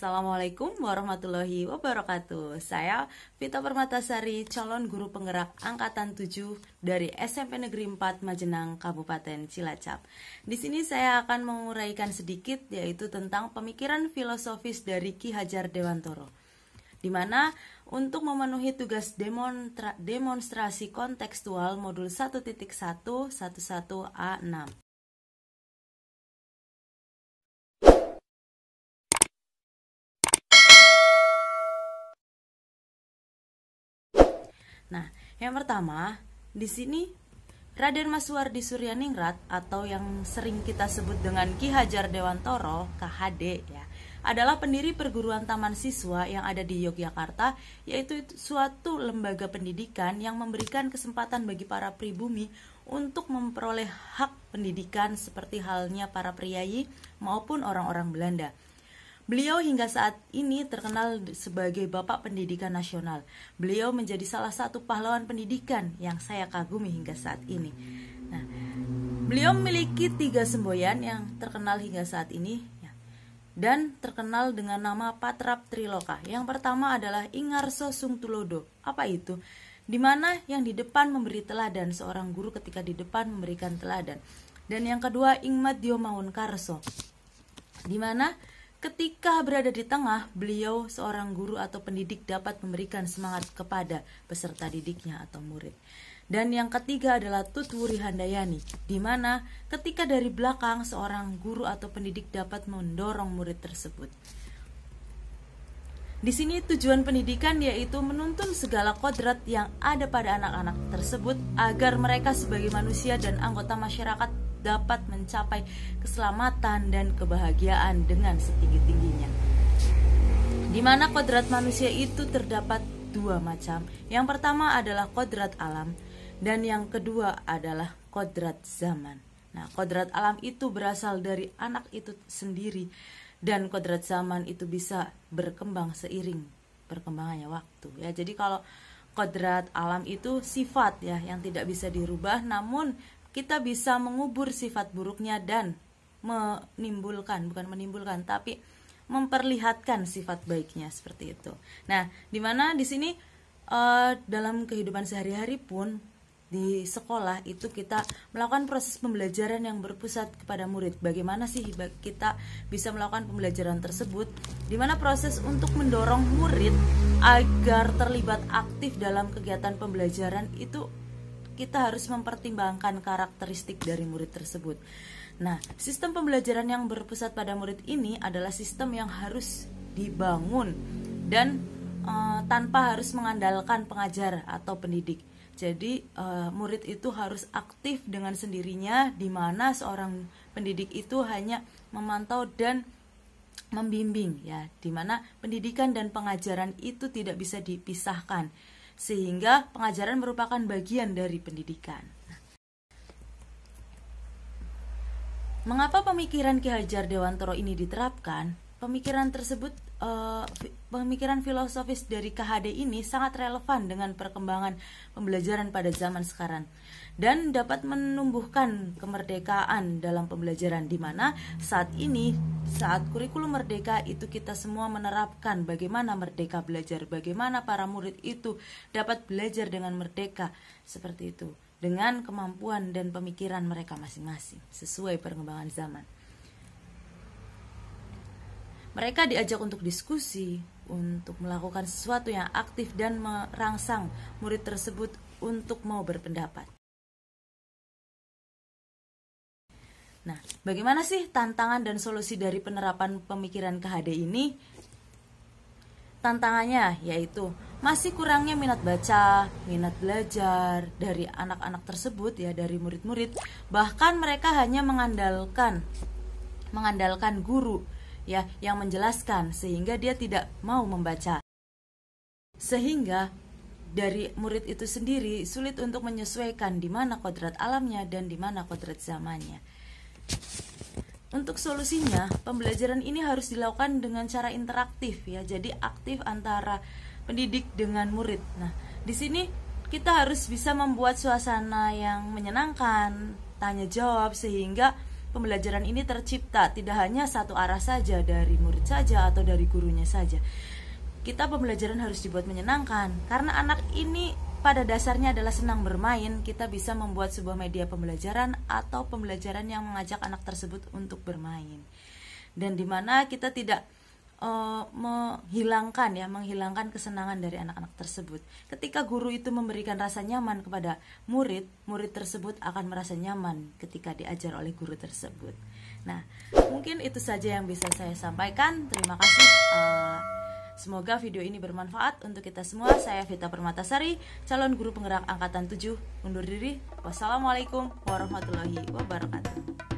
Assalamualaikum warahmatullahi wabarakatuh. Saya Vita Permatasari, calon guru penggerak angkatan 7 dari SMP Negeri 4 Majenang, Kabupaten Cilacap. Di sini saya akan menguraikan sedikit yaitu tentang pemikiran filosofis dari Ki Hajar Dewantoro. Di mana untuk memenuhi tugas demonstrasi kontekstual modul 1.1.11A6. Nah, yang pertama, di sini Raden Masuardi Suryaningrat atau yang sering kita sebut dengan Ki Hajar Dewantoro, KHD ya, adalah pendiri perguruan taman siswa yang ada di Yogyakarta, yaitu suatu lembaga pendidikan yang memberikan kesempatan bagi para pribumi untuk memperoleh hak pendidikan seperti halnya para priyayi maupun orang-orang Belanda. Beliau hingga saat ini terkenal sebagai Bapak Pendidikan Nasional. Beliau menjadi salah satu pahlawan pendidikan yang saya kagumi hingga saat ini. Nah, beliau memiliki 3 semboyan yang terkenal hingga saat ini ya, dan terkenal dengan nama Patrap Triloka. Yang pertama adalah Ingarso Sungtulodo. Apa itu? Di mana yang di depan memberi teladan, seorang guru ketika di depan memberikan teladan. Dan yang kedua Ingmadyo Maunkarso. Di mana ketika berada di tengah, beliau seorang guru atau pendidik dapat memberikan semangat kepada peserta didiknya atau murid. Dan yang ketiga adalah Tutwuri Handayani, di mana ketika dari belakang seorang guru atau pendidik dapat mendorong murid tersebut. Di sini tujuan pendidikan yaitu menuntun segala kodrat yang ada pada anak-anak tersebut agar mereka sebagai manusia dan anggota masyarakat dapat mencapai keselamatan dan kebahagiaan dengan setinggi-tingginya. Di mana kodrat manusia itu terdapat 2 macam. Yang pertama adalah kodrat alam dan yang kedua adalah kodrat zaman. Nah, kodrat alam itu berasal dari anak itu sendiri dan kodrat zaman itu bisa berkembang seiring perkembangannya waktu. Ya, jadi kalau kodrat alam itu sifat ya yang tidak bisa dirubah, namun kita bisa mengubur sifat buruknya dan tapi memperlihatkan sifat baiknya seperti itu. Nah, di mana di sini dalam kehidupan sehari-hari pun di sekolah itu kita melakukan proses pembelajaran yang berpusat kepada murid. Bagaimana sih kita bisa melakukan pembelajaran tersebut? Di mana proses untuk mendorong murid agar terlibat aktif dalam kegiatan pembelajaran itu kita harus mempertimbangkan karakteristik dari murid tersebut. Nah, sistem pembelajaran yang berpusat pada murid ini adalah sistem yang harus dibangun dan tanpa harus mengandalkan pengajar atau pendidik. Jadi murid itu harus aktif dengan sendirinya, di mana seorang pendidik itu hanya memantau dan membimbing ya, di mana pendidikan dan pengajaran itu tidak bisa dipisahkan. Sehingga pengajaran merupakan bagian dari pendidikan. Mengapa pemikiran Ki Hajar Dewantoro ini diterapkan? Pemikiran tersebut, pemikiran filosofis dari KHD ini sangat relevan dengan perkembangan pembelajaran pada zaman sekarang dan dapat menumbuhkan kemerdekaan dalam pembelajaran, di mana saat ini, saat kurikulum merdeka itu kita semua menerapkan bagaimana merdeka belajar, bagaimana para murid itu dapat belajar dengan merdeka seperti itu, dengan kemampuan dan pemikiran mereka masing-masing sesuai perkembangan zaman. Mereka diajak untuk diskusi, untuk melakukan sesuatu yang aktif dan merangsang murid tersebut untuk mau berpendapat. Nah, bagaimana sih tantangan dan solusi dari penerapan pemikiran KHD ini? Tantangannya yaitu masih kurangnya minat baca, minat belajar dari anak-anak tersebut ya, dari murid-murid. Bahkan mereka hanya mengandalkan guru ya yang menjelaskan, sehingga dia tidak mau membaca. Sehingga dari murid itu sendiri sulit untuk menyesuaikan di mana kodrat alamnya dan di mana kodrat zamannya. Untuk solusinya, pembelajaran ini harus dilakukan dengan cara interaktif ya. Jadi aktif antara pendidik dengan murid. Nah, di sini kita harus bisa membuat suasana yang menyenangkan, tanya jawab, sehingga pembelajaran ini tercipta tidak hanya satu arah saja, dari murid saja atau dari gurunya saja. Kita pembelajaran harus dibuat menyenangkan, karena anak ini pada dasarnya adalah senang bermain. Kita bisa membuat sebuah media pembelajaran atau pembelajaran yang mengajak anak tersebut untuk bermain, dan dimana kita tidak menghilangkan kesenangan dari anak-anak tersebut. Ketika guru itu memberikan rasa nyaman kepada murid, murid tersebut akan merasa nyaman ketika diajar oleh guru tersebut. Nah, mungkin itu saja yang bisa saya sampaikan. Terima kasih. Semoga video ini bermanfaat untuk kita semua. Saya Vita Permatasari, calon guru penggerak angkatan 7, undur diri. Wassalamualaikum warahmatullahi wabarakatuh.